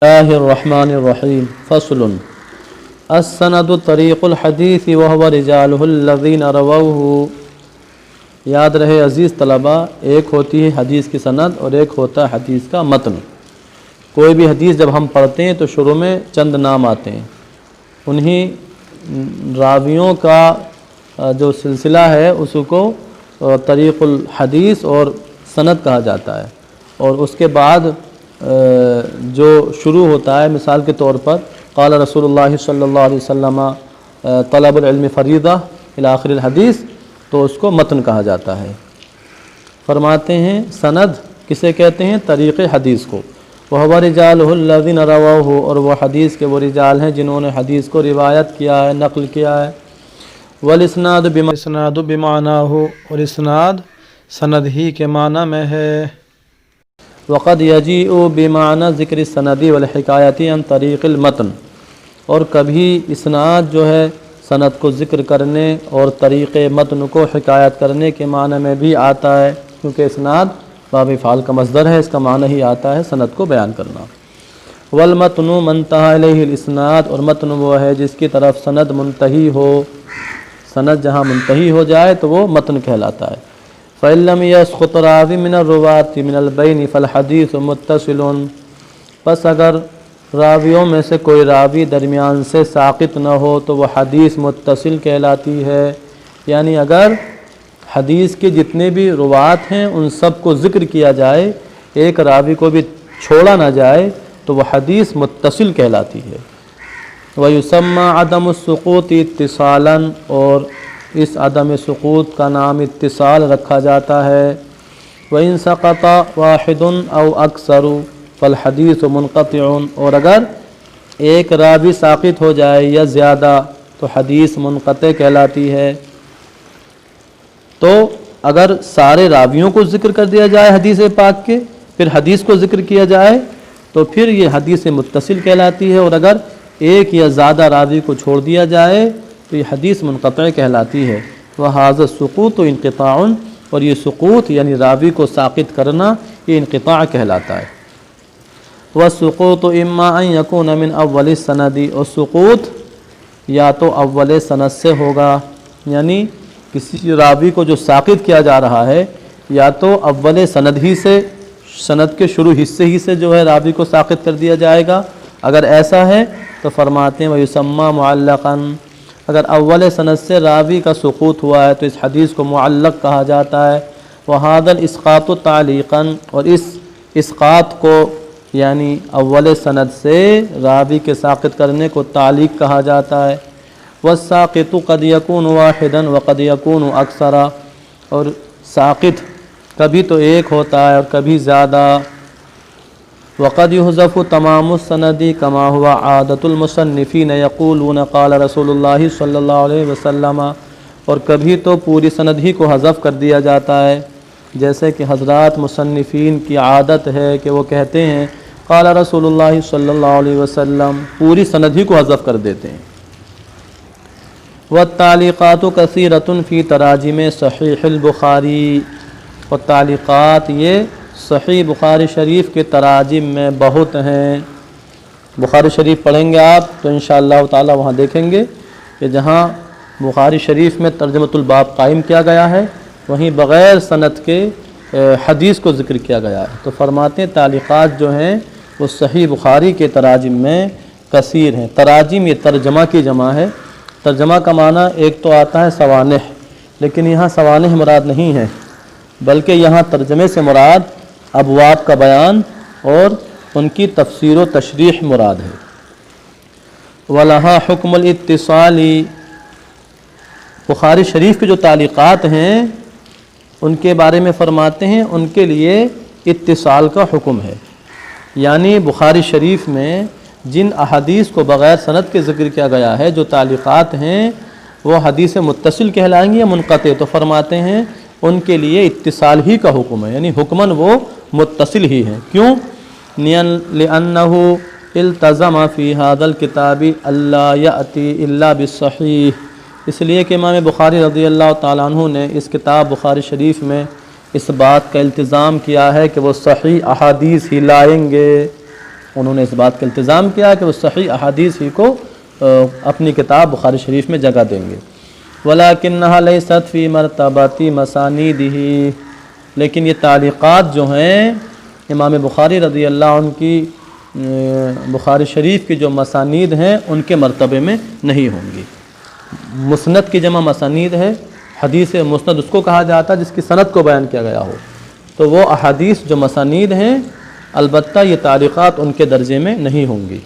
اللہ الرحمن الرحیم فصل السند طریق الحدیث وهو رجالہ الذین رووہ۔ یاد رہے عزیز طلبہ، ایک ہوتی ہے حدیث کی سند اور ایک ہوتا ہے حدیث کا متن۔ کوئی بھی حدیث جب ہم پڑھتے ہیں تو شروع میں چند نام آتے ہیں، انہی راویوں کا جو سلسلہ ہے اس کو طریق الحدیث اور سند کہا جاتا ہے، اور اس کے بعد جو شروع ہوتا ہے، مثال کے طور پر قال رسول اللہ صلی اللہ علیہ وسلم طلب العلم فریضہ الی آخر الحدیث، تو اس کو متن کہا جاتا ہے۔ فرماتے ہیں سند کسے کہتے ہیں؟ طریق حدیث کو۔ وَهُوَ رِجَالُهُ الَّذِينَ رَوَوْهُ، اور وہ حدیث کے وہ رجال ہیں جنہوں نے حدیث کو روایت کیا ہے، نقل کیا ہے۔ وَالْإِسْنَادُ بِمَعْنَاهُ، اور اسناد سند ہی کے معنی میں ہے۔ وقد یجیء بمعنی ذکر السند والحکایت عن طریق المتن، اور کبھی اسناد جو ہے سند کو ذکر کرنے اور طریق متن کو حکایت کرنے کے معنی میں بھی آتا ہے، کیونکہ اسناد باب فعل کا مصدر ہے، اس کا معنی ہی آتا ہے سند کو بیان کرنا۔ والمتن من انتہى الیہ الاسناد، اور متن وہ ہے جس کی طرف سند منتہی ہو، سند جہاں منتہی ہو جائے تو وہ متن کہلاتا ہے۔ فَإِن لَّمْ يَسْقُطْ رَاوٍ مِّنَ الرُّوَاةِ مِنَ الْبَيْنِ فَالْحَدِيثُ مُتَّصِلٌ، پس اگر راویوں میں سے کوئی راوی درمیان سے ساقط نہ ہو تو وہ حدیث متصل کہلاتی ہے، یعنی اگر حدیث کے جتنے بھی روات ہیں ان سب کو ذکر کیا جائے، ایک راوی کو بھی چھوڑا نہ جائے تو وہ حدیث متصل کہلاتی ہے۔ وَيُسَمَّى عَدَمُ السُّقُوطِ اتصالاً، اور اس عدم سقوط کا نام اتصال رکھا جاتا ہے۔ وَإِن سَقَطَ وَاحِدٌ أَوْ أَكْثَرُ فَالْحَدِيثُ مُنْقَطِعٌ، اور اگر ایک راوی ساقط ہو جائے یا زیادہ تو حدیث منقطع کہلاتی ہے۔ تو اگر سارے راویوں کو ذکر کر دیا جائے حدیث پاک کے، پھر حدیث کو ذکر کیا جائے تو پھر یہ حدیث متصل کہلاتی ہے، اور اگر ایک یا زیادہ راوی کو چھوڑ دیا جائے تو یہ حدیث منقطع کہلاتی ہے۔ وَهَذَا السُّقُوطُ انقطاع، اور یہ سقوط یعنی راوی کو ساقط کرنا یہ انقطاع کہلاتا ہے۔ وَالسُّقُوطُ إِمَّا أَن يَكُونَ مِنْ أَوَّلِ السَّنَدِ، اور سقوط یا تو اول سند سے ہوگا، یعنی کسی راوی کو جو ساقط کیا جا رہا ہے یا تو اول سند ہی سے، سند کے شروع حصے ہی سے جو ہے راوی کو ساقط کر دیا جائے گا۔ اگر ایسا ہے تو فرماتے ہیں وَيُسَمَّى مُعَلَّقًا، اگر اول سند سے راوی کا سقوط ہوا ہے تو اس حدیث کو معلق کہا جاتا ہے۔ وَهَذَا الْإِسْقَاطُ تَعْلِيقًا، اور اس اسقاط کو یعنی اول سند سے راوی کے ساقط کرنے کو تعلیق کہا جاتا ہے۔ وَالسَّاقِطُ قَدْ يَكُونُ وَاحِدًا وَقَدْ يَكُونُ أَكْثَرَ، اور ساقط کبھی تو ایک ہوتا ہے اور کبھی زیادہ۔ وَقَدْ يُحْذَفُ تَمَامُ السَّنَدِ كَمَا هُوَ عَادَةُ الْمُصَنِّفِينَ يَقُولُونَ قَالَ رَسُولُ اللَّهِ صلی اللہ علیہ وسلم، اور کبھی تو پوری سند ہی کو حذف کر دیا جاتا ہے، جیسے کہ حضرات مصنفین کی عادت ہے کہ وہ کہتے ہیں قال رسول اللہ صلی اللہ علیہ وسلم، پوری سند ہی کو حذف کر دیتے ہیں۔ والتعلیقات کثیرۃ فی تراجم صحیح البخاری، اور تعلیقات یہ صحیح بخاری شریف کے تراجم میں بہت ہیں۔ بخاری شریف پڑھیں گے آپ تو انشاءاللہ تعالی وہاں دیکھیں گے کہ جہاں بخاری شریف میں ترجمۃ الباب قائم کیا گیا ہے وہیں بغیر سند کے حدیث کو ذکر کیا گیا ہے۔ تو فرماتے ہیں تعلیقات جو ہیں وہ صحیح بخاری کے تراجم میں کثیر ہیں۔ تراجم یہ ترجمہ کی جمع ہے۔ ترجمہ کا معنی ایک تو آتا ہے سوانح، لیکن یہاں سوانح مراد نہیں ہے، بلکہ یہاں ترجمے سے مراد ابواب کا بیان اور ان کی تفسیر و تشریح مراد ہے۔ وَلَهَا حُكْمُ الْاِتِّصَالِ، بخاری شریف کے جو تعلیقات ہیں ان کے بارے میں فرماتے ہیں ان کے لیے اتصال کا حکم ہے، یعنی بخاری شریف میں جن احادیث کو بغیر سند کے ذکر کیا گیا ہے، جو تعلیقات ہیں وہ حدیث متصل کہلائیں گی یا منقطع، تو فرماتے ہیں ان کے لیے اتصال ہی کا حکم ہے، یعنی حکماً وہ متصل ہی ہیں۔ کیوں؟ لِأَنَّهُ التزم فی هذا الکتاب اللہ یأتی الا بالصحیح، اس لیے کہ امام بخاری رضی اللہ تعالیٰ عنہ نے اس کتاب بخاری شریف میں اس بات کا التزام کیا ہے کہ وہ صحیح احادیث ہی لائیں گے۔ انہوں نے اس بات کا التزام کیا کہ وہ صحیح احادیث ہی کو اپنی کتاب بخاری شریف میں جگہ دیں گے۔ وَلَكِنَّهَا لَيْسَتْ فِي مَرْتَبَةِ مَسَانِيدِهِ، لیکن یہ تعلیقات جو ہیں امام بخاری رضی اللہ عنہ کی بخاری شریف کی جو مسانید ہیں ان کے مرتبے میں نہیں ہوں گی۔ مسند کی جمع مسانید ہے، حدیث مسند اس کو کہا جاتا ہے جس کی سند کو بیان کیا گیا ہو، تو وہ احادیث جو مسانید ہیں البتہ یہ تعلیقات ان کے درجے میں نہیں ہوں گی۔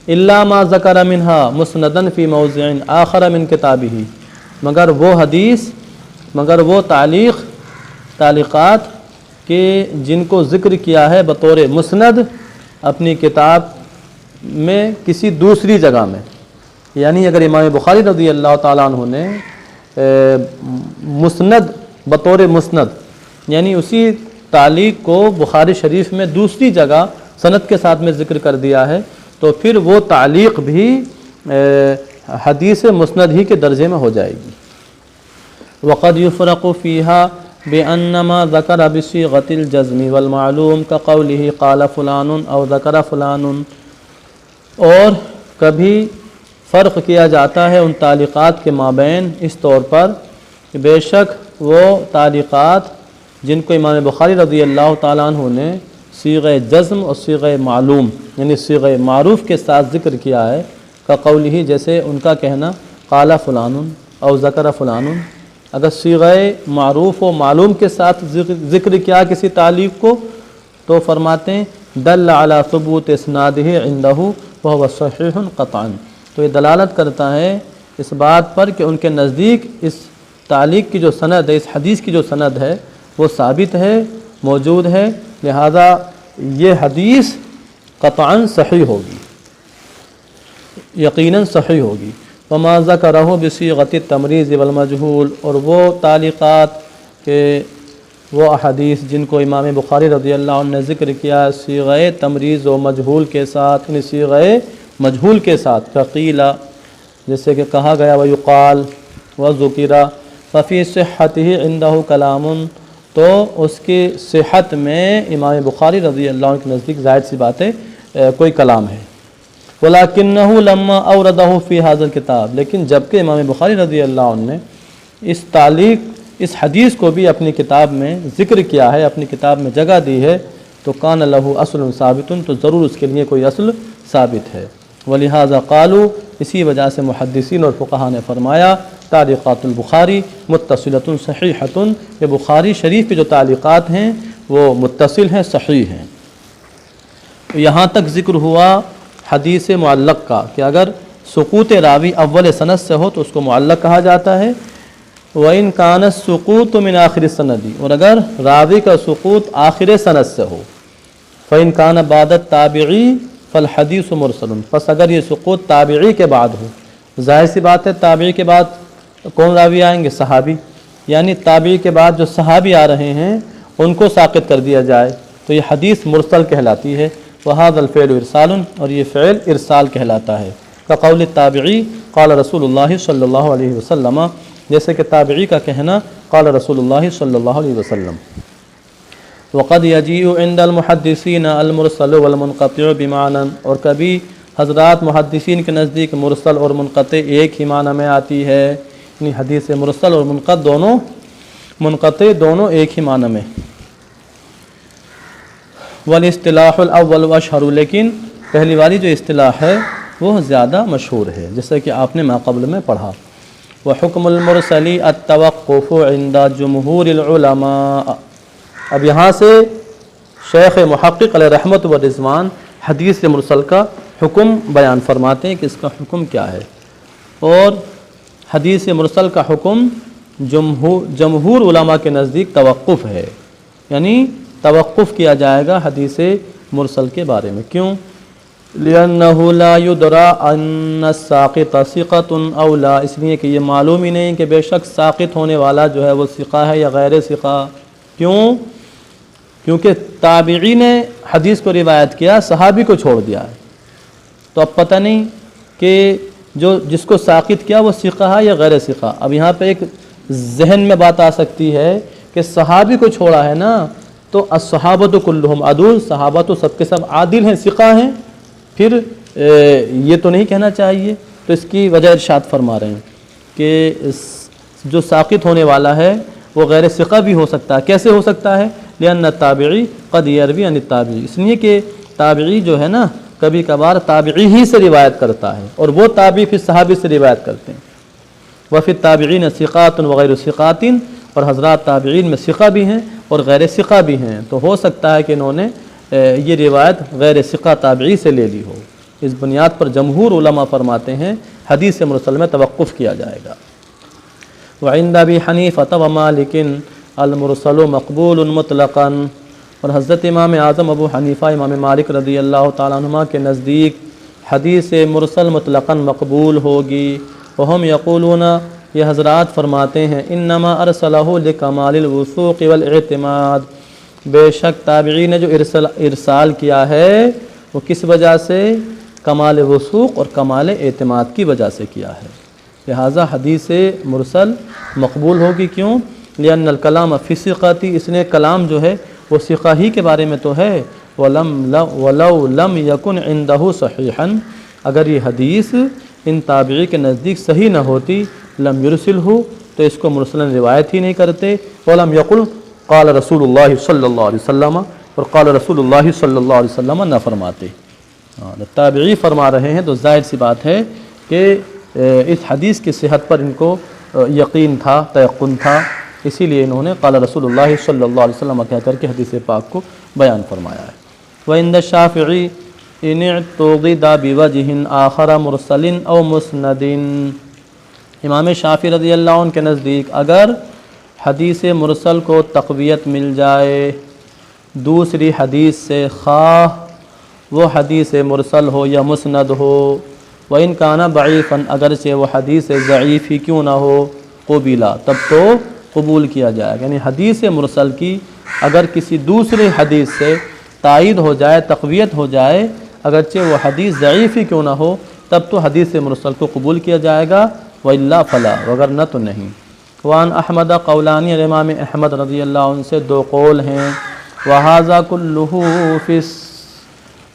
الا ما ذکر منہا مسندن فی موضع آخر من کتابہ، مگر وہ تعلیقات کہ جن کو ذکر کیا ہے بطور مسند اپنی کتاب میں کسی دوسری جگہ میں، یعنی اگر امام بخاری رضی اللہ تعالیٰ عنہ نے مسند بطور مسند یعنی اسی تعلیق کو بخاری شریف میں دوسری جگہ سند کے ساتھ میں ذکر کر دیا ہے تو پھر وہ تعلیق بھی حدیث مسند ہی کے درجے میں ہو جائے گی۔ وقد يفرق فيها بأن ما ذكر بصيغة الجزم والمعلوم كقوله قال فلان او ذكر فلان، اور کبھی فرق کیا جاتا ہے ان تعلیقات کے مابین اس طور پر کہ بے شک وہ تعلیقات جن کو امام بخاری رضی اللہ تعالیٰ عنہ نے صیغہ جزم اور صیغہ معلوم یعنی صیغہ معروف کے ساتھ ذکر کیا ہے، كقوله جیسے ان کا کہنا قال فلان او ذکر فلان، اگر صیغہ معروف و معلوم کے ساتھ ذکر کیا کسی تعلیق کو تو فرماتے ہیں دل علی ثبوت اسنادہ عندہ وہو صحیح قطعا، تو یہ دلالت کرتا ہے اس بات پر کہ ان کے نزدیک اس تعلیق کی جو سند ہے، اس حدیث کی جو سند ہے وہ ثابت ہے، موجود ہے، لہذا یہ حدیث قطعا صحیح ہوگی، یقیناً صحیح ہوگی۔ وما ذکرہ بصیغۃ التمریض والمجہول، اور وہ تعلیقات کہ وہ احادیث جن کو امام بخاری رضی اللہ عنہ نے ذکر کیا صیغہ تمریض و مجہول کے ساتھ، یعنی صیغہ مجہول کے ساتھ، فقیلا جیسے کہ کہا گیا ویقال وذکر ففی صحتہ عندہ کلام، تو اس کی صحت میں امام بخاری رضی اللہ عنہ کے نزدیک ظاہر سی بات ہے کوئی کلام ہے۔ وَلَكِنَّهُ لَمَّا أَوْرَدَهُ فِي هَذَا الْكِتَابِ، لیکن جبکہ امام بخاری رضی اللہ عنہ نے اس تعلیق اس حدیث کو بھی اپنی کتاب میں ذکر کیا ہے، اپنی کتاب میں جگہ دی ہے، تو کان لہ اصل ثابت، تو ضرور اس کے لیے کوئی اصل ثابت ہے۔ وَلِهَذَا قَالُوا، اسی وجہ سے محدثین اور فقہاء نے فرمایا تعلیقات البخاری متصلۃ صحیحۃ، یہ بخاری شریف کے جو تعلیقات ہیں وہ متصل ہیں، صحیح ہیں۔ یہاں تک ذکر ہوا حدیث معلق کا کہ اگر سقوط راوی اول سند سے ہو تو اس کو معلق کہا جاتا ہے، وَإِنْ كَانَ السُّقُوطُ مِنْ آخِرِ السَّنَدِ، اور اگر راوی کا سقوط آخر سند سے ہو، فَإِنْ كَانَ بَعْدَ التَّابِعِي فَالْحَدِيثُ مُرْسَلٌ، پس اگر یہ سقوط تابعی کے بعد ہو، ظاہر سی بات ہے تابعی کے بعد کون راوی آئیں گے؟ صحابی، یعنی تابعی کے بعد جو صحابی آ رہے ہیں ان کو ساقط کر دیا جائے تو یہ حدیث مرسل کہلاتی ہے۔ وَهَذَا الْفِعْلُ إِرْسَالٌ، اور یہ فعل ارسال کہلاتا ہے۔ كقول التابعی قال رسول اللہ صلی اللہ علیہ وسلم، جیسے کہ تابعی کا کہنا قال رسول اللہ صلی اللہ علیہ وسلم۔ وقد يجيء عند المحدثین المرسل والمنقطع بمعنى، اور کبھی حضرات محدثین کے نزدیک مرسل اور منقطع ایک ہی معنی میں آتی ہے، یعنی حدیث مرسل اور منقطع دونوں ایک ہی معنی میں۔ والاصطلاح الاول واشہر، لیکن پہلی والی جو اصطلاح ہے وہ زیادہ مشہور ہے جیسے کہ آپ نے ما قبل میں پڑھا۔ وحکم المرسل التوقف عند جمہور العلماء، اب یہاں سے شیخ محقق علیہ رحمت و رضوان حدیث مرسل کا حکم بیان فرماتے ہیں کہ اس کا حکم کیا ہے، اور حدیث مرسل کا حکم جمہور علماء کے نزدیک توقف ہے، یعنی توقف کیا جائے گا حدیث مرسل کے بارے میں۔ کیوں؟ لِأَنَّهُ لَا يُدْرَى أَنَّ السَّاقِطَ ثِقَةٌ أَوْ لَا، اس لیے کہ یہ معلوم ہی نہیں کہ بے شک ساقط ہونے والا جو ہے وہ ثقہ ہے یا غیر ثقہ۔ کیوں؟ کیونکہ تابعی نے حدیث کو روایت کیا، صحابی کو چھوڑ دیا ہے، تو اب پتہ نہیں کہ جس کو ساقط کیا وہ ثقہ ہے یا غیر ثقہ۔ اب یہاں پہ ایک ذہن میں بات آ سکتی ہے کہ صحابی کو چھوڑا ہے نا، تو الصحابۃ کلہم عدول، صحابہ تو سب کے سب عادل ہیں، ثقہ ہیں، پھر یہ تو نہیں کہنا چاہیے. تو اس کی وجہ ارشاد فرما رہے ہیں کہ جو ساقط ہونے والا ہے وہ غیر ثقہ بھی ہو سکتا ہے. کیسے ہو سکتا ہے؟ لأن التابعی قد یروی عن التابعی، اس لیے کہ تابعی جو ہے نا کبھی کبھار تابعی ہی سے روایت کرتا ہے، اور وہ تابعی پھر صحابی سے روایت کرتے ہیں. وفی التابعین ثقات وغیر ثقات، اور حضرات تابعین میں ثقہ بھی ہیں اور غیر ثقہ بھی ہیں. تو ہو سکتا ہے کہ انہوں نے یہ روایت غیر ثقہ تابعی سے لے لی ہو. اس بنیاد پر جمہور علماء فرماتے ہیں حدیث مرسل میں توقف کیا جائے گا. وعند ابی حنیفہ ومالک المرسل مقبول مطلقا، اور حضرت امام اعظم ابو حنیفہ امام مالک رضی اللہ تعالیٰ عنہما کے نزدیک حدیث مرسل مطلقاً مقبول ہوگی. وہم یقولون، یہ حضرات فرماتے ہیں، انما ارسلہ لکمال الوثوق والاعتماد، بے شک تابعی نے جو ارسال کیا ہے وہ کس وجہ سے؟ کمال وثوق اور کمال اعتماد کی وجہ سے کیا ہے. لہٰذا حدیث مرسل مقبول ہوگی. کیوں؟ لأن الکلام فی ثقۃ، اس نے کلام جو ہے وہ ثقہ ہی کے بارے میں تو ہے. ولو لم یکن عندہ صحیحا، اگر یہ حدیث ان تابعی کے نزدیک صحیح نہ ہوتی، لم یرسلہ، تو اس کو مرسلن روایت ہی نہیں کرتے. ولم یقل قال رسول اللہ صلی اللہ علیہ وسلم، اور قال رسول اللہ صلی اللہ علیہ وسلم نہ فرماتے. تابعی فرما رہے ہیں تو ظاہر سی بات ہے کہ اس حدیث کی صحت پر ان کو یقین تھا، تیقن تھا، اسی لیے انہوں نے قال رسول اللہ صلی اللہ علیہ وسلم کہہ کر کے حدیث پاک کو بیان فرمایا ہے. وعند الشافعی ان اعتقد بوجہ آخر مرسل او مسند، امام شافعی رضی اللہ عنہ کے نزدیک اگر حدیث مرسل کو تقویت مل جائے دوسری حدیث سے، خواہ وہ حدیث مرسل ہو یا مسند ہو، وَإِن كَانَ ضَعِيفًا، اگرچہ وہ حدیث ضعیف ہی کیوں نہ ہو، قبیلا، تب تو قبول کیا جائے گا. یعنی حدیث مرسل کی اگر کسی دوسرے حدیث سے تائید ہو جائے، تقویت ہو جائے، اگرچہ وہ حدیث ضعیف ہی کیوں نہ ہو، تب تو حدیث مرسل کو قبول کیا جائے گا. وَإِلَّا فَلَا، وگرنہ تو نہیں. وعن احمد قولانی، امام احمد رضی اللہ عنہ سے دو قول ہیں.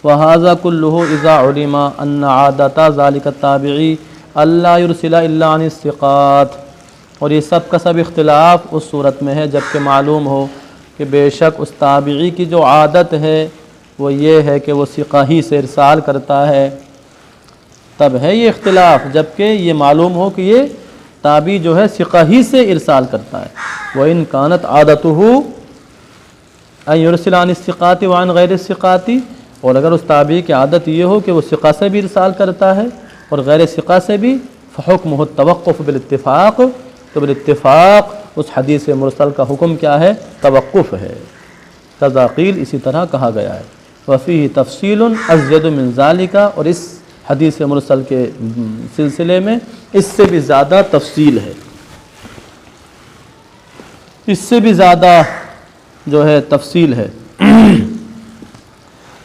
وَهَذَا كُلُّهُ إِذَا عُلِمَ أَنَّ عَادَةَ ذَلِكَ التَّابِعِي أَلَّا يُرْسِلَ إِلَّا عَنِ الثِّقَاتِ، اور یہ سب کا سب اختلاف اس صورت میں ہے جب کہ معلوم ہو کہ بے شک اس تابعی کی جو عادت ہے وہ یہ ہے کہ وہ ثقہ ہی سے ارسال کرتا ہے. تب ہے یہ اختلاف جب کہ یہ معلوم ہو کہ یہ تابعی جو ہے ثقہ ہی سے ارسال کرتا ہے. وَإِن كَانَتْ عَادَتُهُ أَن يُرْسِلَ عَنِ الثِّقَاتِ وَعَنْ غَيْرِ الثِّقَاتِ، اور اگر اس تابعی کی عادت یہ ہو کہ وہ ثقہ سے بھی ارسال کرتا ہے اور غیر ثقہ سے بھی، فحکمہ التوقف بالاتفاق، تو بالاتفاق اس حدیث مرسل کا حکم کیا ہے؟ توقف ہے. کذا قیل، اسی طرح کہا گیا ہے. وفیہ تفصیل ازید من ذالک، اور اس حدیث مرسل کے سلسلے میں اس سے بھی زیادہ تفصیل ہے، اس سے بھی زیادہ جو ہے تفصیل ہے.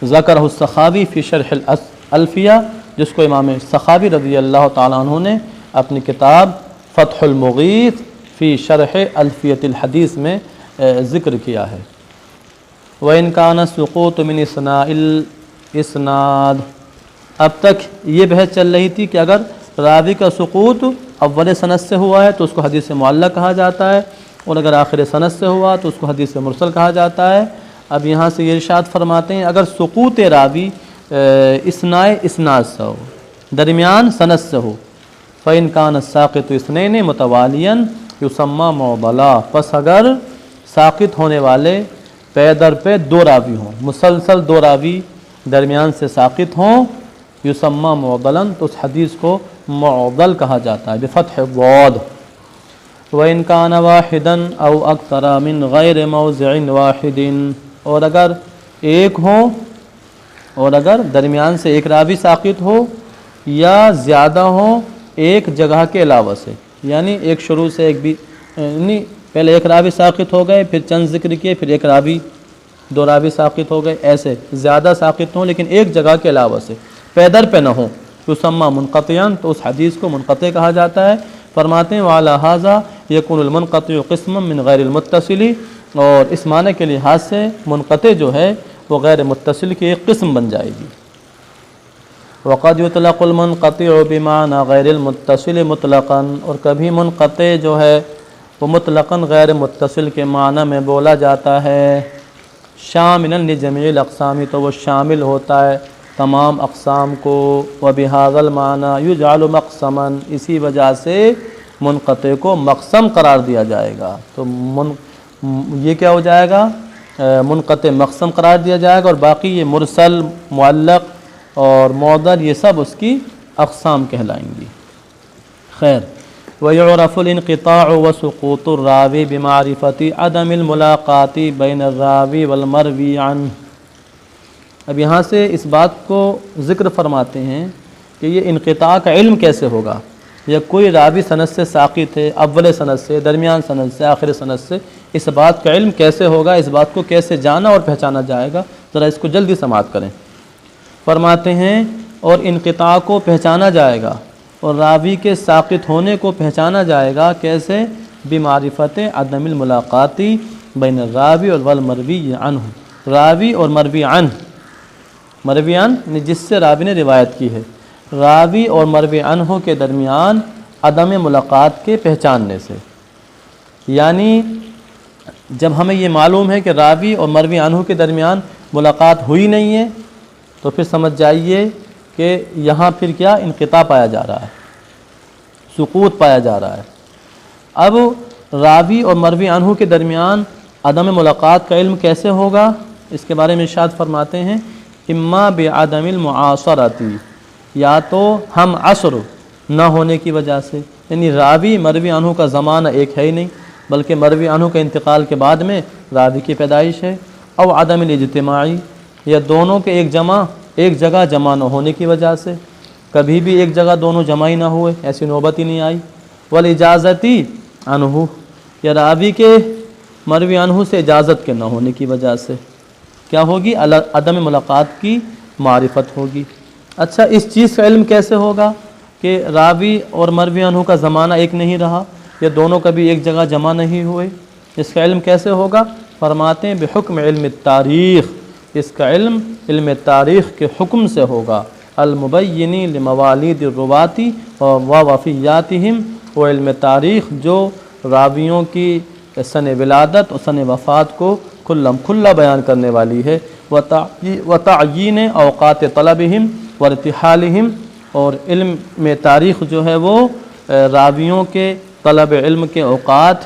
ذکرہ السخاوی فی شرح الالفیہ، جس کو امام سخاوی رضی اللہ تعالیٰ عنہ نے اپنی کتاب فتح المغیث فی شرح الفیۃ الحدیث میں ذکر کیا ہے. وَإِن كَانَ السُّقُوطُ مِنْ إِسْنَاءِ الْإِسْنَادِ، اب تک یہ بحث چل رہی تھی کہ اگر راوی کا سقوط اول سند سے ہوا ہے تو اس کو حدیث معلق کہا جاتا ہے، اور اگر آخر سند سے ہوا تو اس کو حدیث مرسل کہا جاتا ہے. اب یہاں سے یہ ارشاد فرماتے ہیں اگر سقوط راوی اسنائے اسناد سے ہو، درمیان سند سے ہو، فَإِن كَانَ السَّاقِطُ اثْنَيْنِ مُتَوَالِيًا يُسَمَّى مُعْضَلًا، پس اگر ساقط ہونے والے پے در پہ دو راوی ہوں، مسلسل دو راوی درمیان سے ساقط ہوں، یسمى معضلا، تو اس حدیث کو معضل کہا جاتا ہے بفتح الضاد. وَإِن كَانَ وَاحِدًا أَوْ أَكْثَرَ مِنْ غَيْرِ مَوْضِعٍ وَاحِدٍ، اور اگر ایک ہو، اور اگر درمیان سے ایک راوی ساقط ہو یا زیادہ ہو ایک جگہ کے علاوہ سے، یعنی ایک شروع سے ایک بھی، یعنی پہلے ایک راوی ساقط ہو گئے، پھر چند ذکر کیے، پھر ایک راوی، دو راوی ساقط ہو گئے، ایسے زیادہ ساقط ہوں لیکن ایک جگہ کے علاوہ سے، پیدر پہ نہ ہوں، یسمى منقطعا، تو اس حدیث کو منقطع کہا جاتا ہے. فرماتے ہیں وعلی ھذا یکون المنقطع قسما من غیر المتصل، اور اس معنی کے لحاظ سے منقطع جو ہے وہ غیر متصل کی ایک قسم بن جائے گی۔ وقد یطلق المنقطع بمعنى غیر المتصل مطلقاً، اور کبھی منقطع جو ہے وہ مطلقاً غیر متصل کے معنی میں بولا جاتا ہے۔ شاملا لجمیع الاقسام، تو وہ شامل ہوتا ہے تمام اقسام کو۔ وبهذا المعنى یجعل مقسما، اسی وجہ سے منقطع کو مقسم قرار دیا جائے گا۔ تو یہ کیا ہو جائے گا؟ منقطع مقسم قرار دیا جائے گا، اور باقی یہ مرسل، معلق اور معضل یہ سب اس کی اقسام کہلائیں گی۔ خیر، وَيُعْرَفُ الْانْقِطَاعُ وَسُقُوطُ الرَّاوِي بِمَعْرِفَةِ عَدَمِ الْمُلَاقَاةِ بَيْنَ الرَّاوِي وَالْمَرْوِي عَنْهُ۔ اب یہاں سے اس بات کو ذکر فرماتے ہیں کہ یہ انقطاع کا علم کیسے ہوگا، یا کوئی راوی سند سے ساقط ہے، اول سند سے، درمیان سند سے، آخر سند سے، اس بات کا علم کیسے ہوگا، اس بات کو کیسے جانا اور پہچانا جائے گا؟ ذرا اس کو جلدی سماعت کریں۔ فرماتے ہیں اور انقطاع کو پہچانا جائے گا اور راوی کے ساقط ہونے کو پہچانا جائے گا کیسے؟ بمعرفت عدم الملاقات بین الراوی والمروی عنہ، راوی اور مروی عنہ، مروی عنہ جس سے راوی نے روایت کی ہے، راوی اور مروی عنہ کے درمیان عدم ملاقات کے پہچاننے سے۔ یعنی جب ہمیں یہ معلوم ہے کہ راوی اور مروی عنہ کے درمیان ملاقات ہوئی نہیں ہے، تو پھر سمجھ جائیے کہ یہاں پھر کیا انقطاع پایا جا رہا ہے، سقوط پایا جا رہا ہے۔ اب راوی اور مروی عنہ کے درمیان عدم ملاقات کا علم کیسے ہوگا، اس کے بارے میں ارشاد فرماتے ہیں اما بعدم المعاصرۃ، یا تو ہم عصر نہ ہونے کی وجہ سے، یعنی راوی مروی عنہ کا زمانہ ایک ہے ہی نہیں، بلکہ مروی عنہ کے انتقال کے بعد میں راوی کی پیدائش ہے، او عدم الاجتماعی، یا دونوں کے ایک جگہ جمع نہ ہونے کی وجہ سے، کبھی بھی ایک جگہ دونوں جمع ہی نہ ہوئے، ایسی نوبت ہی نہیں آئی، والاجازتی عنہ، یا راوی کے مروی عنہ سے اجازت کے نہ ہونے کی وجہ سے کیا ہوگی؟ عدم ملاقات کی معرفت ہوگی۔ اچھا، اس چیز کا علم کیسے ہوگا کہ راوی اور مروی عنہ کا زمانہ ایک نہیں رہا، یا دونوں کبھی ایک جگہ جمع نہیں ہوئے؟ اس کا علم کیسے ہوگا؟ فرماتے ہیں بحکم علم التاریخ، اس کا علم تاریخ کے حکم سے ہوگا، المبین لموالید الرواۃ و وفیاتہم، وہ علم تاریخ جو راویوں کی سن ولادت اور سن وفات کو کھلم کھلا بیان کرنے والی ہے، وتعیین اوقات طلبہم وارتحالہم، اور علم تاریخ جو ہے وہ راویوں کے طلب علم کے اوقات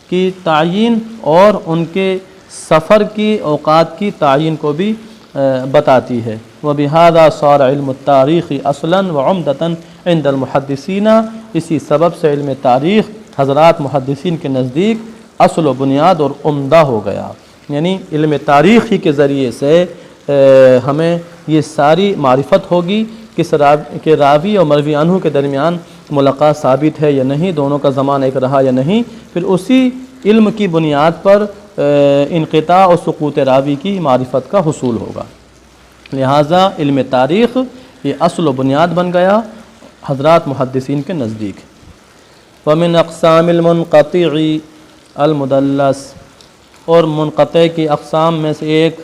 کی تعیین اور ان کے سفر کی اوقات کی تعیین کو بھی بتاتی ہے۔ وبہذا صار علم التاریخ اصلا وعمدتا عند المحدثین، اسی سبب سے علم تاریخ حضرات محدثین کے نزدیک اصل و بنیاد اور عمدہ ہو گیا، یعنی علم تاریخ ہی کے ذریعے سے ہمیں یہ ساری معرفت ہوگی کہ راوی اور مروی عنہ کے درمیان ملاقات ثابت ہے یا نہیں، دونوں کا زمانہ ایک رہا یا نہیں، پھر اسی علم کی بنیاد پر انقطاع اور سقوط راوی کی معرفت کا حصول ہوگا۔ لہٰذا علم تاریخ یہ اصل و بنیاد بن گیا حضرات محدثین کے نزدیک۔ ومن اقسام المنقطع المدلس، اور منقطع کی اقسام میں سے ایک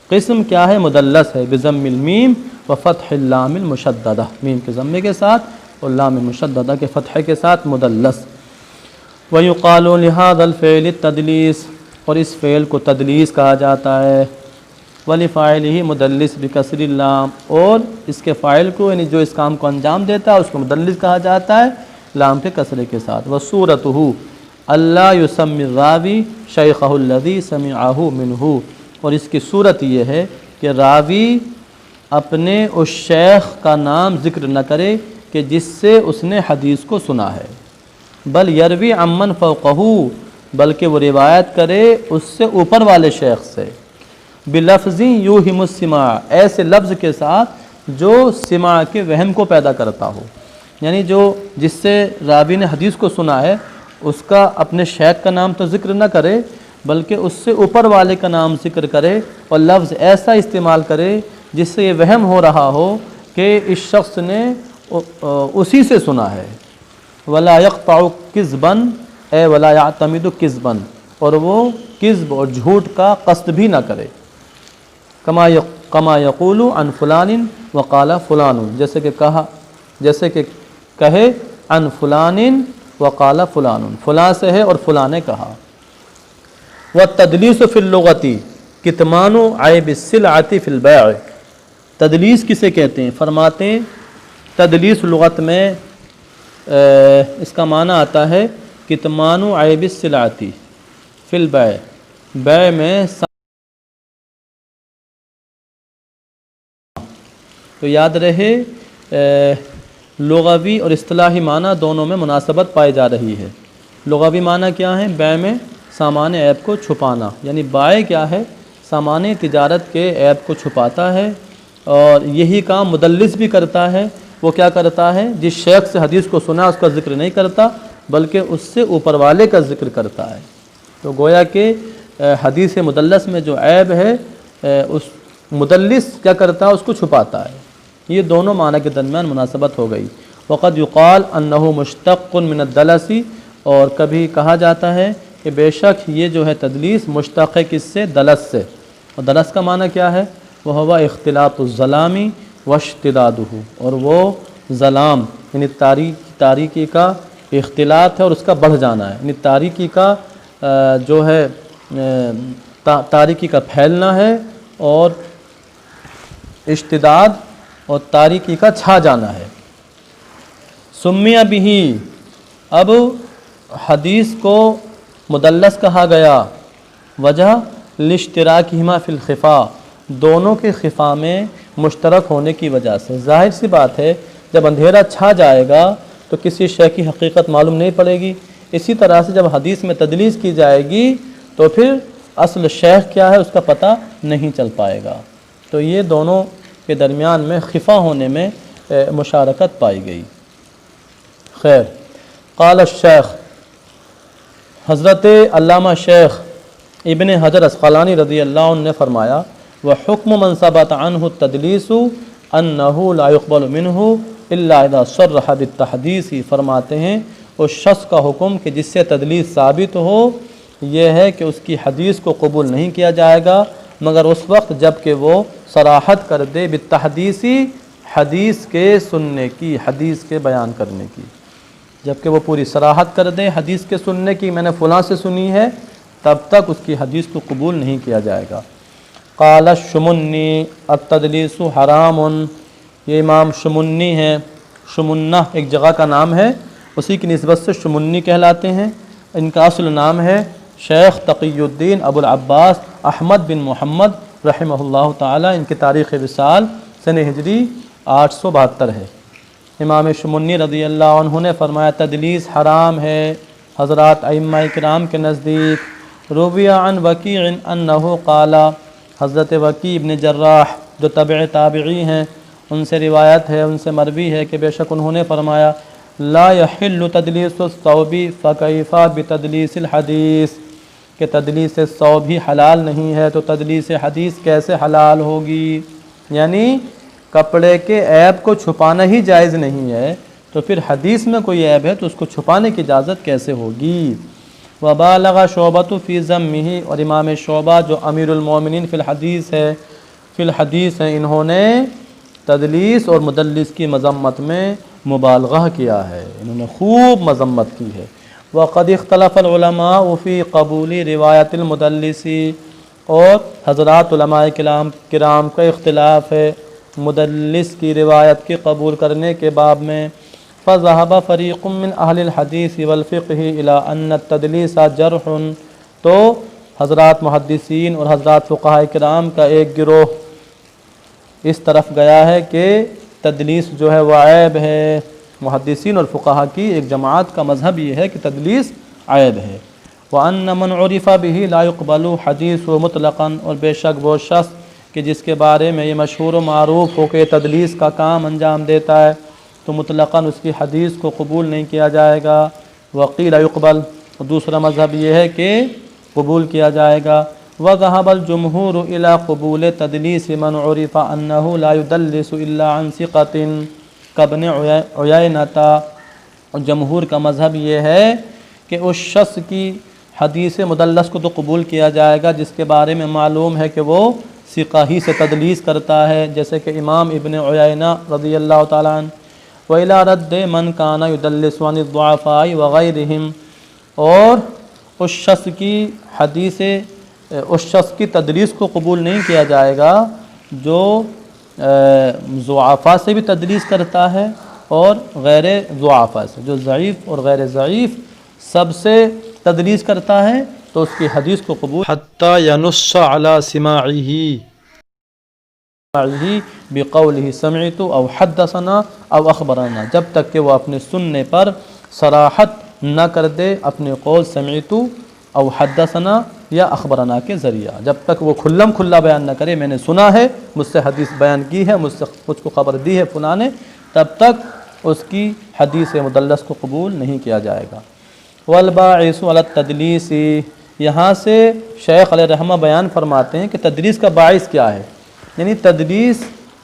قسم کیا ہے؟ مدلس ہے، بضم المیم و فتح اللام المشددہ، میم کے ضمے کے ساتھ اور لام المشددہ کے فتح کے ساتھ مدلس۔ ویقال لہذا الفعل التدلیس، اور اس فعل کو تدلیس کہا جاتا ہے، ولفاعلہ مدلس بکسر اللام، اور اس کے فاعل کو یعنی جو اس کام کو انجام دیتا ہے اس کو مدلس کہا جاتا ہے لام کے کسرے کے ساتھ۔ وصورتہ اللہ یسمی الراوی شیخہ الذی سمعہ منہ، اور اس کی صورت یہ ہے کہ راوی اپنے اس شیخ کا نام ذکر نہ کرے کہ جس سے اس نے حدیث کو سنا ہے، بل یروی عمن فوقہ، بلکہ وہ روایت کرے اس سے اوپر والے شیخ سے، بلفظ یوہم السماع، ایسے لفظ کے ساتھ جو سماع کے وہم کو پیدا کرتا ہو، یعنی جو جس سے راوی نے حدیث کو سنا ہے اس کا اپنے شیخ کا نام تو ذکر نہ کرے بلکہ اس سے اوپر والے کا نام ذکر کرے اور لفظ ایسا استعمال کرے جس سے یہ وہم ہو رہا ہو کہ اس شخص نے اسی سے سنا ہے۔ ولا یقطع کذبا، اے ولا یعتمد کذبا، اور وہ کذب اور جھوٹ کا قصد بھی نہ کرے. کما یقول عن فلان وقال فلان، جیسے کہ کہے عن فلان وقال فلان، فلاں سے ہے اور فلاں نے کہا. والتدلیس فی اللغۃ کتمان عیب السلعۃ فی البیع. تدلیس کسے کہتے ہیں؟ فرماتے ہیں تدلیس لغت میں اس کا معنی آتا ہے کتمان عیب السلعۃ فی البیع، بیع میں. تو یاد رہے لغوی اور اصطلاحی معنی دونوں میں مناسبت پائی جا رہی ہے. لغوی معنی کیا ہے؟ بیع میں سامان عیب کو چھپانا، یعنی بائع کیا ہے؟ سامان تجارت کے عیب کو چھپاتا ہے، اور یہی کام مدلس بھی کرتا ہے. وہ کیا کرتا ہے؟ جس شیخ سے حدیث کو سنا اس کا ذکر نہیں کرتا بلکہ اس سے اوپر والے کا ذکر کرتا ہے. تو گویا کہ حدیث مدلس میں جو عیب ہے اس مدلس کیا کرتا ہے؟ اس کو چھپاتا ہے. یہ دونوں معنی کے درمیان مناسبت ہو گئی. وقد یقال انہ مشتق من الدلس، اور کبھی کہا جاتا ہے کہ بے شک یہ جو ہے تدلیس مشتق ہے کس سے؟ دلس سے. اور دلس کا معنی کیا ہے؟ وہ ہوا اختلاط الظلام واشتدادہ، اور وہ ظلام یعنی تاریکی کا اختلاط ہے اور اس کا بڑھ جانا ہے. یعنی تاریکی کا جو ہے تاریکی کا پھیلنا ہے، اور اشتداد اور تاریکی کا چھا جانا ہے. سمیہ بھی، اب حدیث کو مدلس کہا گیا، وجہ لاشتراکہما فی الخفا، دونوں کے خفا میں مشترک ہونے کی وجہ سے. ظاہر سی بات ہے جب اندھیرا چھا جائے گا تو کسی شے کی حقیقت معلوم نہیں پڑے گی. اسی طرح سے جب حدیث میں تدلیس کی جائے گی تو پھر اصل شیخ کیا ہے اس کا پتہ نہیں چل پائے گا. تو یہ دونوں کے درمیان میں خفا ہونے میں مشارکت پائی گئی. خیر، قال الشیخ، حضرت علامہ شیخ ابن حجر عسقلانی رضی اللہ عنہ نے فرمایا وحکم من ثبت عنہ التدلیس انہ لا يقبل منہ الا اذا صرح بالتحدیث. فرماتے ہیں اس شخص کا حکم کہ جس سے تدلیس ثابت ہو یہ ہے کہ اس کی حدیث کو قبول نہیں کیا جائے گا مگر اس وقت جب کہ وہ صراحت کر دے بالتحدیثی، حدیث کے سننے کی، حدیث کے بیان کرنے کی. جب کہ وہ پوری صراحت کر دے حدیث کے سننے کی، میں نے فلاں سے سنی ہے، تب تک اس کی حدیث کو قبول نہیں کیا جائے گا. قال الشمنی التدلیس حرام، یہ امام شمنی ہیں. شمنہ ایک جگہ کا نام ہے، اسی کی نسبت سے شمنی کہلاتے ہیں. ان کا اصل نام ہے شیخ تقی الدین ابو العباس احمد بن محمد رحمہ اللہ تعالی. ان کی تاریخ وصال سنہ ہجری 872 ہے. امام شمنی رضی اللہ عنہ نے فرمایا تدلیس حرام ہے حضرات ائمہ کرام کے نزدیک. روی عن وکیع انہ قال، حضرت وکیع ابن جراح جو تابعی ہیں ان سے روایت ہے، ان سے مروی ہے کہ بے شک انہوں نے فرمایا لا یحل تدلیس الثوب فکیف بتدلیس الحدیث، کہ تدلیس ثوب ہی حلال نہیں ہے تو تدلیس حدیث کیسے حلال ہوگی. یعنی کپڑے کے عیب کو چھپانا ہی جائز نہیں ہے تو پھر حدیث میں کوئی عیب ہے تو اس کو چھپانے کی اجازت کیسے ہوگی. وبالغ شعبۃ فی ذمہ، اور امام شعبہ جو امیر المومنین فی الحدیث ہیں انہوں نے تدلیس اور مدلس کی مذمت میں مبالغہ کیا ہے، انہوں نے خوب مذمت کی ہے. وقد اختلف العلماء فی قبول روایت المدلس، اور حضرات علماء کرام کا اختلاف ہے مدلس کی روایت کے قبول کرنے کے باب میں. فذهب فریق من اہل الحدیث والفقہ الی ان التدلیس جرح، تو حضرات محدثین اور حضرات فقہاء کرام کا ایک گروہ اس طرف گیا ہے کہ تدلیس جو ہے وہ عیب ہے. محدثین اور فقہاء کی ایک جماعت کا مذہب یہ ہے کہ تدلیس عیب ہے. وَأَنَّ مَنْ عُرِفَ بِهِ لَا يُقْبَلُ حَدِيثُهُ مُطْلَقًا، اور بے شک وہ شخص کہ جس کے بارے میں یہ مشہور و معروف ہو کہ تدلیس کا کام انجام دیتا ہے تو مطلقاً اس کی حدیث کو قبول نہیں کیا جائے گا. وَقِيلَ يُقْبَلُ، دوسرا مذہب یہ ہے کہ قبول کیا جائے گا. وَذَهَبَ الْجُمْهُورُ إِلَى قُبُولِ تَدْلِيسِ مَنْ عُرِفَ أَنَّهُ لَا يُدَلِّسُ إِلَّا عَنْ ثِقَةٍ كَابْنِ عُيَيْنَةَ، اور جمہور کا مذہب یہ ہے کہ اس شخص کی حدیث مدلس کو تو قبول کیا جائے گا جس کے بارے میں معلوم ہے کہ وہ ثقہ ہی سے تدلیس کرتا ہے، جیسے کہ امام ابن عیینہ رضی اللہ تعالیٰ عنہ، وَإِلَىٰ رَدِّ مَنْ كَانَ يُدَلِّسُ عَنِ الضُّعَفَاءِ وَغَيْرِهِمْ، اور اس شخص کی تدلیس کو قبول نہیں کیا جائے گا جو ضعفاء سے بھی تدلیس کرتا ہے اور غیر ضعفاء سے، جو ضعیف اور غیر ضعیف سب سے تدلیس کرتا ہے تو اس کی حدیث کو قبول حتی ینص علی سماعہ بقولہ سمعت او حدثنا او اخبرنا، جب تک کہ وہ اپنے سننے پر صراحت نہ کر دے اپنے قول سمعت او حدثنا یا اخبرنا کے ذریعہ، جب تک وہ کھلم کھلا بیان نہ کرے میں نے سنا ہے، مجھ سے حدیث بیان کی ہے، مجھ کو خبر دی ہے فلاں نے، تب تک اس کی حدیث مدلس کو قبول نہیں کیا جائے گا۔ والباعث علی التدلیس، یہاں سے شیخ علیہ رحمہ بیان فرماتے ہیں کہ تدلیس کا باعث کیا ہے، یعنی تدلیس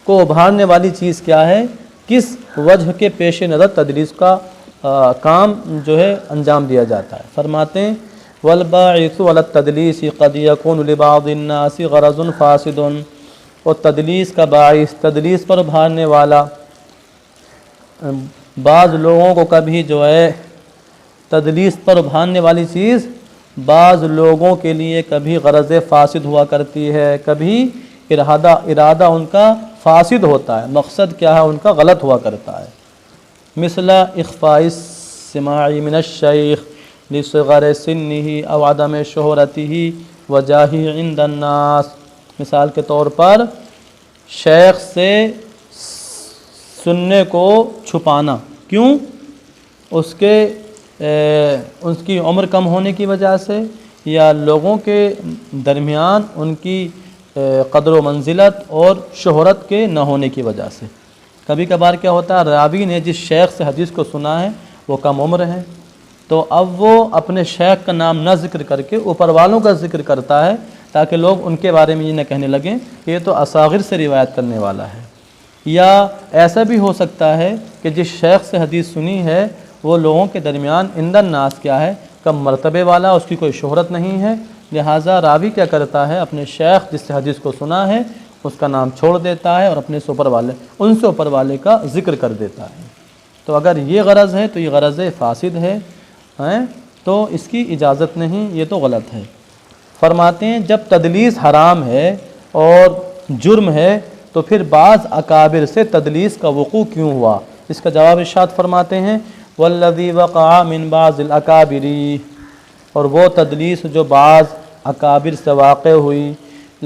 کو ابھارنے والی چیز کیا ہے، کس وجہ کے پیش نظر تدلیس کا کام جو ہے انجام دیا جاتا ہے۔ فرماتے ہیں والباعث علی التدلیس قد یکون لبعض الناس غرض فاسد، اور تدلیس کا باعث، تدلیس پر ابھارنے والا، بعض لوگوں کو کبھی جو ہے تدلیس پر ابھارنے والی چیز بعض لوگوں کے لیے کبھی غرض فاسد ہوا کرتی ہے، کبھی ارادہ ان کا فاسد ہوتا ہے، مقصد کیا ہے ان کا غلط ہوا کرتا ہے۔ مثل اخفاء السماع من الشیخ لصغر سنہ او عدم شہرتہ وجاہہ عند الناس، مثال کے طور پر شیخ سے سننے کو چھپانا، کیوں؟ اس کی عمر کم ہونے کی وجہ سے، یا لوگوں کے درمیان ان کی قدر و منزلت اور شہرت کے نہ ہونے کی وجہ سے۔ کبھی کبھار کیا ہوتا ہے، راوی نے جس شیخ سے حدیث کو سنا ہے وہ کم عمر ہے، تو اب وہ اپنے شیخ کا نام نہ ذکر کر کے اوپر والوں کا ذکر کرتا ہے تاکہ لوگ ان کے بارے میں یہ نہ کہنے لگیں کہ یہ تو اصاغر سے روایت کرنے والا ہے۔ یا ایسا بھی ہو سکتا ہے کہ جس شیخ سے حدیث سنی ہے وہ لوگوں کے درمیان عند الناس کیا ہے، کم مرتبے والا، اس کی کوئی شہرت نہیں ہے، لہٰذا راوی کیا کرتا ہے، اپنے شیخ جس سے حدیث کو سنا ہے اس کا نام چھوڑ دیتا ہے اور اپنے سے اوپر والے کا ذکر کر دیتا ہے۔ تو اگر یہ غرض ہے تو یہ غرض فاسد ہے، تو اس کی اجازت نہیں، یہ تو غلط ہے۔ فرماتے ہیں جب تدلیس حرام ہے اور جرم ہے تو پھر بعض اکابر سے تدلیس کا وقوع کیوں ہوا؟ اس کا جواب ارشاد فرماتے ہیں والذی وقع من بعض الاکابر، اور وہ تدلیس جو بعض اکابر سے واقع ہوئی،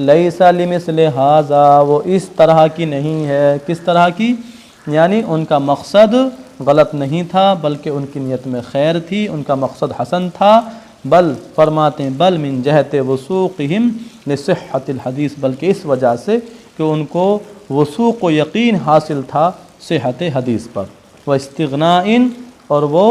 لیس لمثل ھذا، وہ اس طرح کی نہیں ہے، کس طرح کی؟ یعنی ان کا مقصد غلط نہیں تھا بلکہ ان کی نیت میں خیر تھی، ان کا مقصد حسن تھا، بل فرماتے ہیں بل من جہت وثوقہم لصحت الحدیث، بلکہ اس وجہ سے کہ ان کو وثوق و یقین حاصل تھا صحت حدیث پر، واستغناء، اور وہ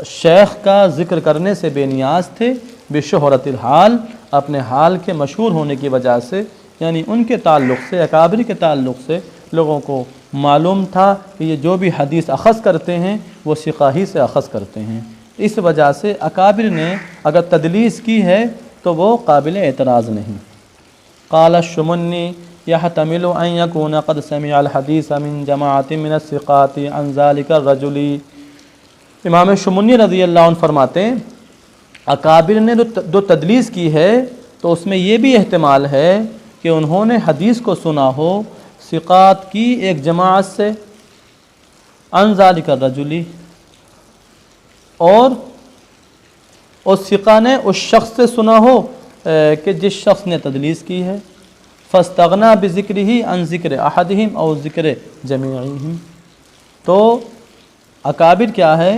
شیخ کا ذکر کرنے سے بے نیاز تھے، بشہرت الحال، اپنے حال کے مشہور ہونے کی وجہ سے، یعنی ان کے تعلق سے، اکابر کے تعلق سے لوگوں کو معلوم تھا کہ یہ جو بھی حدیث اخذ کرتے ہیں وہ ثقہ ہی سے اخذ کرتے ہیں، اس وجہ سے اکابر نے اگر تدلیس کی ہے تو وہ قابل اعتراض نہیں۔ قال الشمنی يحتمل ان يكون قد سمع الحديث من جماعت من الثقات عن ذلك الرجل، امام شمنی رضی اللہ عنہ فرماتے ہیں اکابر نے جو تدلیس کی ہے تو اس میں یہ بھی احتمال ہے کہ انہوں نے حدیث کو سنا ہو ثقات کی ایک جماعت سے، عن ذلك الرجل، اور اس ثقہ نے اس شخص سے سنا ہو کہ جس شخص نے تدلیس کی ہے، فاستغنا بذکرہ عن ذکر احدہم او ذکر جمیعہم، تو اکابر کیا ہے،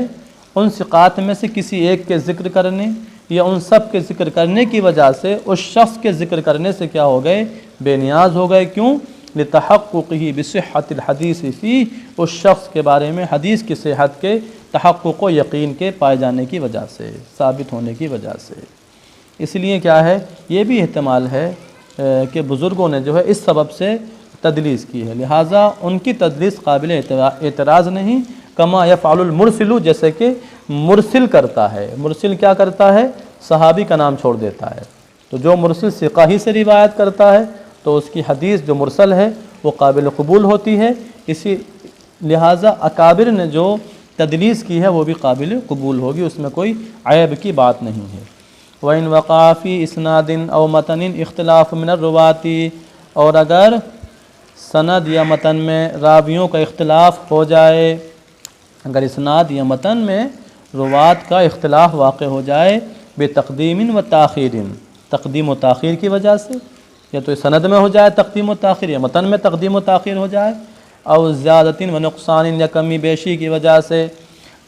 ان ثقات میں سے کسی ایک کے ذکر کرنے یا ان سب کے ذکر کرنے کی وجہ سے اس شخص کے ذکر کرنے سے کیا ہو گئے، بے نیاز ہو گئے، کیوں؟ لتحققہ بصحت الحدیث فیہ، اس شخص کے بارے میں حدیث کی صحت کے تحقق و یقین کے پائے جانے کی وجہ سے، ثابت ہونے کی وجہ سے۔ اس لیے کیا ہے، یہ بھی احتمال ہے کہ بزرگوں نے جو ہے اس سبب سے تدلیس کی ہے، لہٰذا ان کی تدلیس قابل اعتراض نہیں، کما یفعل المرسل، جیسے کہ مرسل کرتا ہے۔ مرسل کیا کرتا ہے؟ صحابی کا نام چھوڑ دیتا ہے۔ تو جو مرسل ثقہ ہی سے روایت کرتا ہے تو اس کی حدیث جو مرسل ہے وہ قابل قبول ہوتی ہے، اسی لہٰذا اکابر نے جو تدلیس کی ہے وہ بھی قابل قبول ہوگی، اس میں کوئی عیب کی بات نہیں ہے۔ وَإِنْ وَقَعَ فِي إِسْنَادٍ أَوْ مَتْنٍ اخْتِلَافٌ مِنَ الرُّوَاةِ، اور اگر سند یا متن میں راویوں کا اختلاف ہو جائے، اگر اسناد یا متن میں روات کا اختلاف واقع ہو جائے بتقدیم و تاخیر، تقدیم و تاخیر کی وجہ سے، یا تو سند میں ہو جائے تقدیم و تاخیر یا متن میں تقدیم و تاخیر ہو جائے، او زیادت و نقصان یا کمی بیشی کی وجہ سے،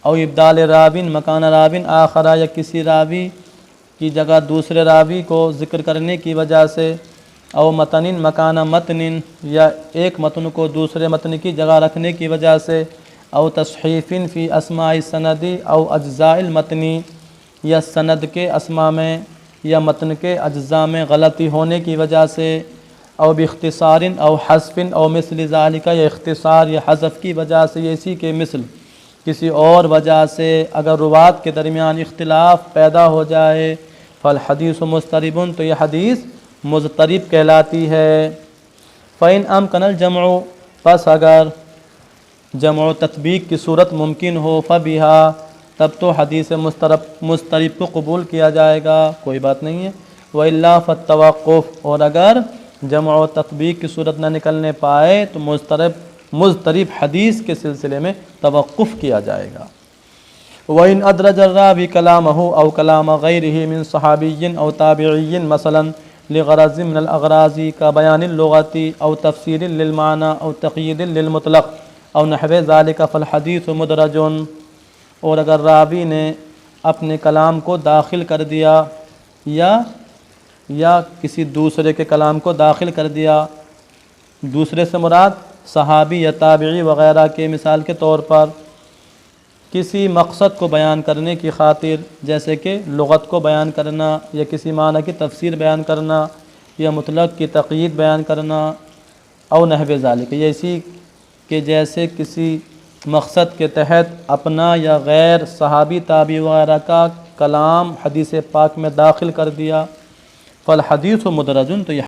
او ابدال راوین مکان راوین آخرہ، یا کسی راوی کی جگہ دوسرے راوی کو ذکر کرنے کی وجہ سے، او متن مکان متن، یا ایک متن کو دوسرے متن کی جگہ رکھنے کی وجہ سے، او تصحیف فی اسماء السند او اجزاء المتن، یا سند کے اسماء میں یا متن کے اجزاء میں غلطی ہونے کی وجہ سے، او باختصار او حذف او مثل ذالک، یا اختصار یا حذف کی وجہ سے، یا اسی کے مثل کسی اور وجہ سے اگر روات کے درمیان اختلاف پیدا ہو جائے، فالحدیث مضطرب، تو یہ حدیث مضطرب کہلاتی ہے۔ فإن امکن الجمع، پس اگر جمع و تطبیق کی صورت ممکن ہو، فبہا، تب تو حدیث مضطرب کو قبول کیا جائے گا، کوئی بات نہیں ہے۔ وإلا فالتوقف، اور اگر جمع و تطبیق کی صورت نہ نکلنے پائے تو مضطرب حدیث کے سلسلے میں توقف کیا جائے گا۔ وإن ادرج الراوی کلامہ او کلام غیرہ من صحابی او تابعی مثلا لغرض من الاغراض كبیان اللغۃ او تفسیر للمعنی او تقیید للمطلق او نحو ذلك فالحدیث مدرج، اور اگر راوی نے اپنے کلام کو داخل کر دیا یا کسی دوسرے کے کلام کو داخل کر دیا، دوسرے سے مراد صحابی یا تابعی وغیرہ کے، مثال کے طور پر کسی مقصد کو بیان کرنے کی خاطر، جیسے کہ لغت کو بیان کرنا یا کسی معنی کی تفسیر بیان کرنا یا مطلق کی تقیید بیان کرنا، او نحو ذالک، یہ اسی کہ جیسے کسی مقصد کے تحت اپنا یا غیر صحابی تابعی وغیرہ کا کلام حدیث پاک میں داخل کر دیا، فالحدیث مدرج، تو یہ